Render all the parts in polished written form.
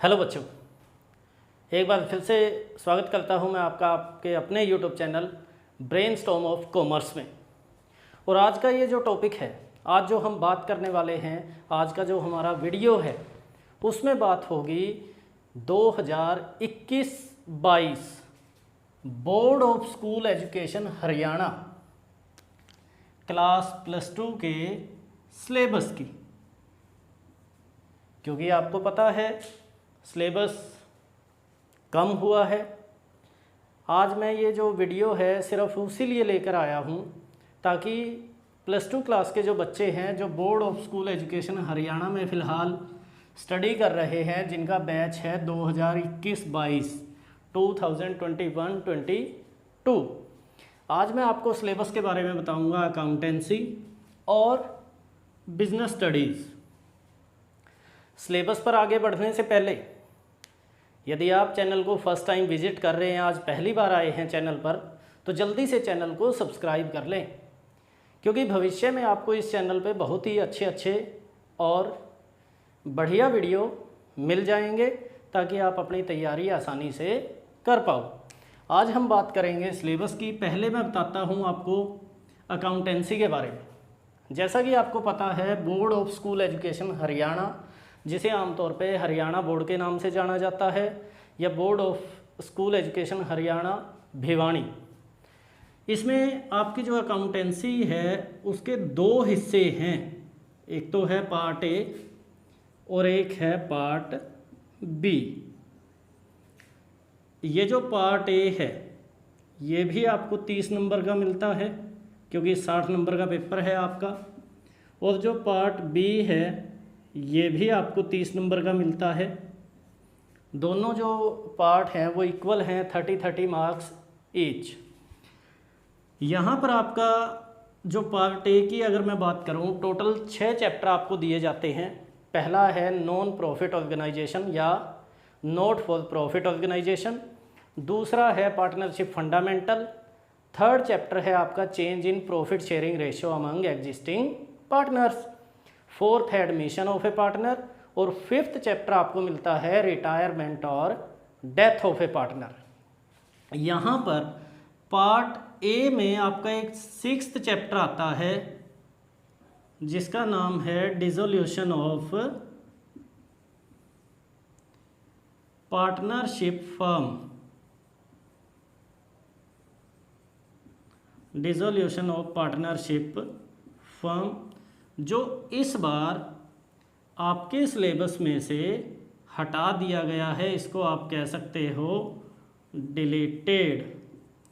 Hello बच्चों, एक बार फिर से स्वागत करता हूं मैं आपका आपके अपने YouTube channel brainstorm of commerce में। और आज का ये जो टॉपिक है, आज जो हम बात करने वाले हैं, आज का जो हमारा वीडियो है उसमें बात होगी 2021-22 board of school education Haryana class +2 के सिलेबस की। क्योंकि आपको पता है सिलेबस कम हुआ है। आज मैं ये जो वीडियो है सिर्फ उसी लिए लेकर आया हूँ ताकि +2 क्लास के जो बच्चे हैं, जो board of school education Haryana में फ़िलहाल स्टडी कर रहे हैं, जिनका बैच है 2021-22 2021-22, आज मैं आपको सिलेबस के बारे में बताऊंगा, अकाउंटेंसी और बिजनेस स्टडीज़। सिलेबस पर आगे बढ़ने से पहले यदि आप चैनल को फर्स्ट टाइम विजिट कर रहे हैं, आज पहली बार आए हैं चैनल पर, तो जल्दी से चैनल को सब्सक्राइब कर लें, क्योंकि भविष्य में आपको इस चैनल पे बहुत ही अच्छे और बढ़िया वीडियो मिल जाएंगे ताकि आप अपनी तैयारी आसानी से कर पाओ। आज हम बात करेंगे सिलेबस की। पहले मैं बताता हूँ आपको अकाउंटेंसी के बारे में। जैसा कि आपको पता है, board of school education Haryana, जिसे आमतौर पे हरियाणा बोर्ड के नाम से जाना जाता है, या board of school education Haryana Bhiwani, इसमें आपकी जो अकाउंटेंसी है उसके 2 हिस्से हैं। एक तो है पार्ट ए और एक है पार्ट बी। ये जो पार्ट ए है ये भी आपको 30 नंबर का मिलता है, क्योंकि 60 नंबर का पेपर है आपका। और जो पार्ट बी है ये भी आपको 30 नंबर का मिलता है। दोनों जो पार्ट हैं वो इक्वल हैं, 30-30 मार्क्स ईच। यहाँ पर आपका जो पार्ट ए की अगर मैं बात करूँ, टोटल 6 चैप्टर आपको दिए जाते हैं। पहला है नॉन प्रॉफिट ऑर्गेनाइजेशन या नॉट फॉर प्रॉफिट ऑर्गेनाइजेशन। दूसरा है पार्टनरशिप फंडामेंटल। थर्ड चैप्टर है आपका change in profit sharing ratio among existing partners. Fourth है एडमिशन ऑफ ए पार्टनर। और फिफ्थ चैप्टर आपको मिलता है रिटायरमेंट और डेथ ऑफ ए पार्टनर। यहाँ पर पार्ट ए में आपका एक 6th चैप्टर आता है जिसका नाम है dissolution of partnership firm. Dissolution of partnership firm, जो इस बार आपके सिलेबस में से हटा दिया गया है। इसको आप कह सकते हो डिलीटेड।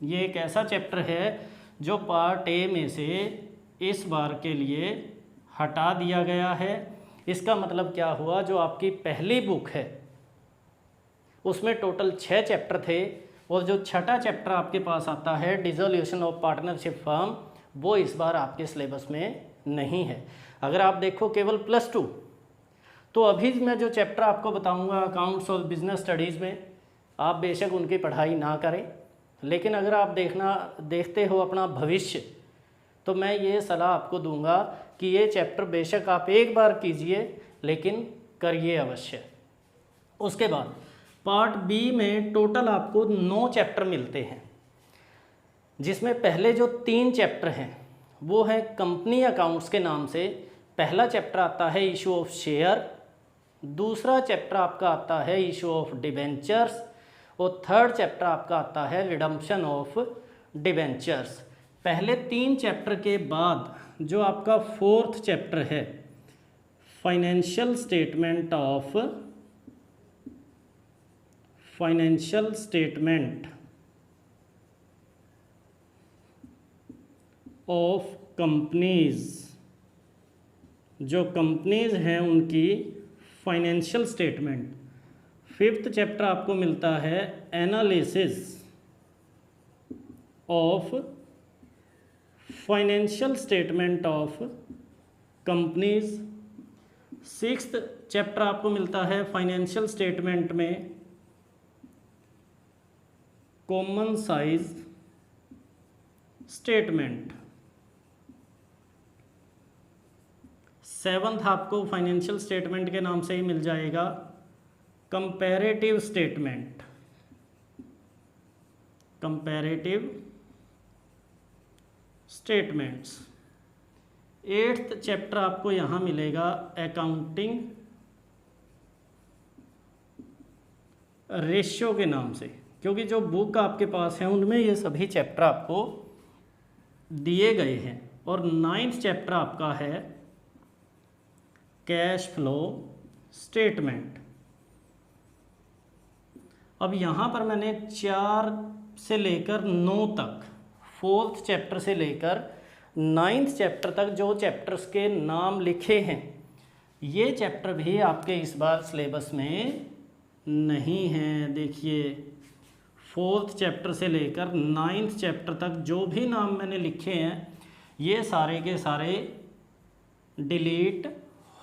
ये एक ऐसा चैप्टर है जो पार्ट ए में से इस बार के लिए हटा दिया गया है। इसका मतलब क्या हुआ, जो आपकी पहली बुक है उसमें टोटल 6 चैप्टर थे, और जो 6ठा चैप्टर आपके पास आता है डिसोल्यूशन ऑफ पार्टनरशिप फर्म, वो इस बार आपके सिलेबस में नहीं है। अगर आप देखो केवल +2, तो अभी मैं जो चैप्टर आपको बताऊंगा अकाउंट्स और बिजनेस स्टडीज़ में, आप बेशक उनकी पढ़ाई ना करें, लेकिन अगर आप देखते हो अपना भविष्य, तो मैं ये सलाह आपको दूंगा कि ये चैप्टर बेशक आप एक बार कीजिए, लेकिन करिए अवश्य। उसके बाद पार्ट बी में टोटल आपको 9 चैप्टर मिलते हैं, जिसमें पहले जो 3 चैप्टर हैं वो है कंपनी अकाउंट्स के नाम से। पहला चैप्टर आता है इशू ऑफ शेयर, दूसरा चैप्टर आपका आता है इशू ऑफ डिबेंचर्स, और थर्ड चैप्टर आपका आता है रिडम्पशन ऑफ डिबेंचर्स। पहले 3 चैप्टर के बाद जो आपका 4th चैप्टर है फाइनेंशियल स्टेटमेंट ऑफ कंपनीज, जो कंपनीज हैं उनकी फाइनेंशियल स्टेटमेंट। 5th चैप्टर आपको मिलता है analysis of financial statement of companies. 6th chapter आपको मिलता है फाइनेंशियल स्टेटमेंट में कॉमन साइज स्टेटमेंट। 7th आपको फाइनेंशियल स्टेटमेंट के नाम से ही मिल जाएगा comparative statement, comparative statements. 8th chapter आपको यहाँ मिलेगा अकाउंटिंग रेशियो के नाम से, क्योंकि जो बुक आपके पास है उनमें ये सभी चैप्टर आपको दिए गए हैं। और 9th चैप्टर आपका है कैश फ्लो स्टेटमेंट। अब यहाँ पर मैंने 4 से लेकर 9 तक, 4th चैप्टर से लेकर 9th चैप्टर तक जो चैप्टर्स के नाम लिखे हैं, ये चैप्टर भी आपके इस बार सिलेबस में नहीं है। देखिए 4th चैप्टर से लेकर 9th चैप्टर तक जो भी नाम मैंने लिखे हैं ये सारे के सारे डिलीट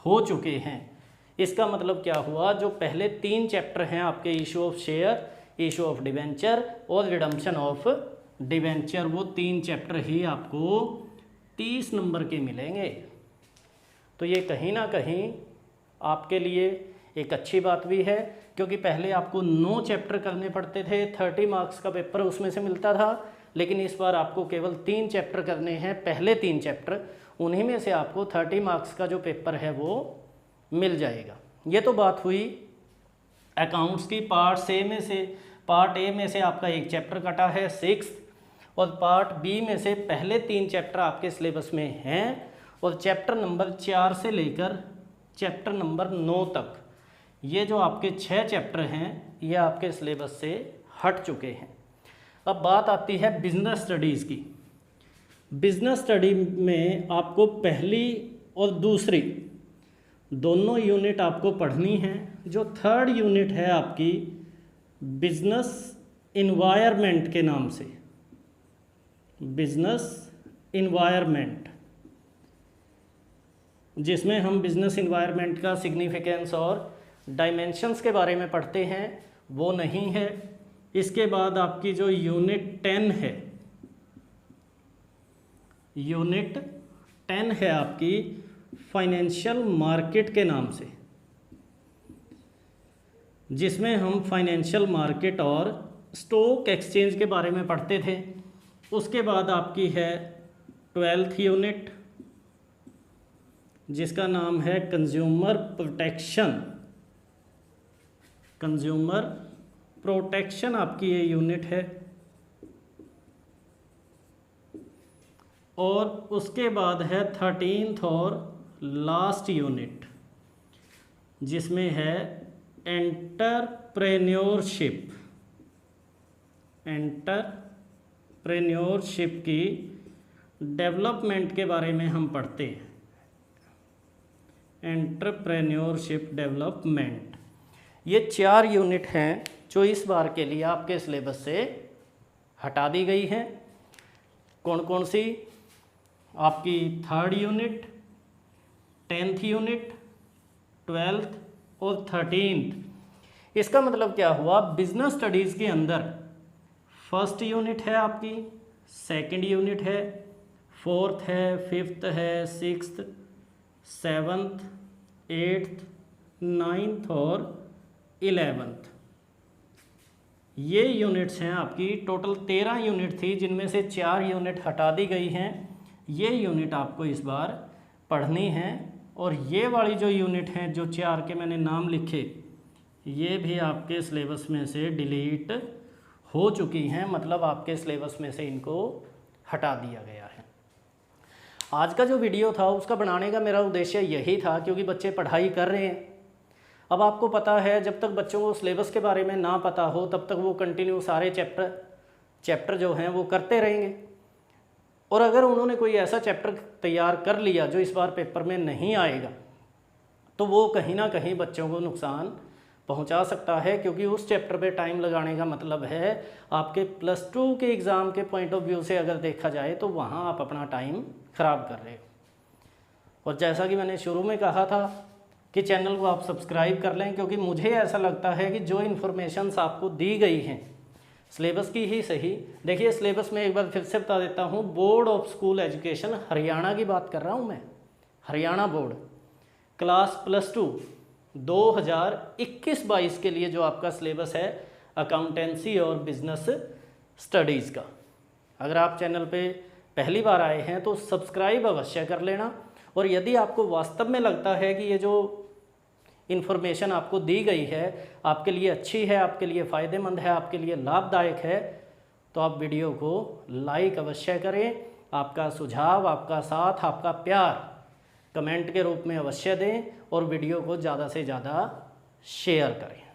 हो चुके हैं। इसका मतलब क्या हुआ, जो पहले 3 चैप्टर हैं आपके issue of share, issue of debenture और रिडम्पशन ऑफ डिवेंचर, वो 3 चैप्टर ही आपको 30 नंबर के मिलेंगे। तो ये कहीं ना कहीं आपके लिए एक अच्छी बात भी है, क्योंकि पहले आपको 9 चैप्टर करने पड़ते थे, 30 मार्क्स का पेपर उसमें से मिलता था, लेकिन इस बार आपको केवल 3 चैप्टर करने हैं, पहले 3 चैप्टर, उन्हीं में से आपको 30 मार्क्स का जो पेपर है वो मिल जाएगा। ये तो बात हुई अकाउंट्स की। पार्ट ए में से आपका एक चैप्टर कटा है 6th, और पार्ट बी में से पहले 3 चैप्टर आपके सिलेबस में हैं, और चैप्टर नंबर 4 से लेकर चैप्टर नंबर 9 तक ये जो आपके 6 चैप्टर हैं ये आपके सिलेबस से हट चुके हैं। अब बात आती है बिजनेस स्टडीज़ की। बिजनेस स्टडी में आपको पहली और दूसरी दोनों यूनिट आपको पढ़नी है। जो 3rd यूनिट है आपकी बिजनेस इन्वायरमेंट के नाम से, बिजनेस इन्वायरमेंट, जिसमें हम बिजनेस इन्वायरमेंट का सिग्निफिकेंस और डायमेंशंस के बारे में पढ़ते हैं, वो नहीं है। इसके बाद आपकी जो यूनिट 10 है, यूनिट 10 है आपकी फाइनेंशियल मार्केट के नाम से, जिसमें हम फाइनेंशियल मार्केट और स्टॉक एक्सचेंज के बारे में पढ़ते थे। उसके बाद आपकी है 12th यूनिट, जिसका नाम है कंज्यूमर प्रोटेक्शन। कंज्यूमर प्रोटेक्शन आपकी ये यूनिट है। और उसके बाद है 13th और लास्ट यूनिट, जिसमें है एंटरप्रेन्योरशिप। एंटरप्रेन्योरशिप की डेवलपमेंट के बारे में हम पढ़ते हैं। एंटरप्रेन्योरशिप डेवलपमेंट, ये 4 यूनिट हैं जो इस बार के लिए आपके सिलेबस से हटा दी गई हैं। कौन कौन सी? आपकी 3rd unit, 10th unit, 12th और 13th। इसका मतलब क्या हुआ, बिजनेस स्टडीज़ के अंदर 1st यूनिट है आपकी, 2nd यूनिट है, 4th है, 5th है, 6th, 7th, 8th, 9th और 11th। ये यूनिट्स हैं आपकी। टोटल 13 यूनिट थी, जिनमें से 4 यूनिट हटा दी गई हैं। ये यूनिट आपको इस बार पढ़नी है। और ये वाली जो यूनिट हैं, जो 4 के मैंने नाम लिखे, ये भी आपके सिलेबस में से डिलीट हो चुकी हैं, मतलब आपके सिलेबस में से इनको हटा दिया गया है। आज का जो वीडियो था उसका बनाने का मेरा उद्देश्य यही था, क्योंकि बच्चे पढ़ाई कर रहे हैं। अब आपको पता है, जब तक बच्चों को सिलेबस के बारे में ना पता हो तब तक वो कंटिन्यू सारे चैप्टर जो हैं वो करते रहेंगे। और अगर उन्होंने कोई ऐसा चैप्टर तैयार कर लिया जो इस बार पेपर में नहीं आएगा, तो वो कहीं ना कहीं बच्चों को नुकसान पहुंचा सकता है, क्योंकि उस चैप्टर पे टाइम लगाने का मतलब है आपके +2 के एग्ज़ाम के पॉइंट ऑफ व्यू से अगर देखा जाए तो वहाँ आप अपना टाइम ख़राब कर रहे हो। और जैसा कि मैंने शुरू में कहा था कि चैनल को आप सब्सक्राइब कर लें, क्योंकि मुझे ऐसा लगता है कि जो इन्फॉर्मेशंस आपको दी गई हैं सिलेबस की ही सही। देखिए सिलेबस में एक बार फिर से बता देता हूँ, board of school education Haryana की बात कर रहा हूँ मैं, हरियाणा बोर्ड, क्लास +2 2021-22 के लिए जो आपका सिलेबस है अकाउंटेंसी और बिजनेस स्टडीज़ का। अगर आप चैनल पे पहली बार आए हैं तो सब्सक्राइब अवश्य कर लेना। और यदि आपको वास्तव में लगता है कि ये जो इन्फॉर्मेशन आपको दी गई है आपके लिए अच्छी है, आपके लिए फ़ायदेमंद है, आपके लिए लाभदायक है, तो आप वीडियो को लाइक अवश्य करें। आपका सुझाव, आपका साथ, आपका प्यार कमेंट के रूप में अवश्य दें और वीडियो को ज़्यादा से ज़्यादा शेयर करें।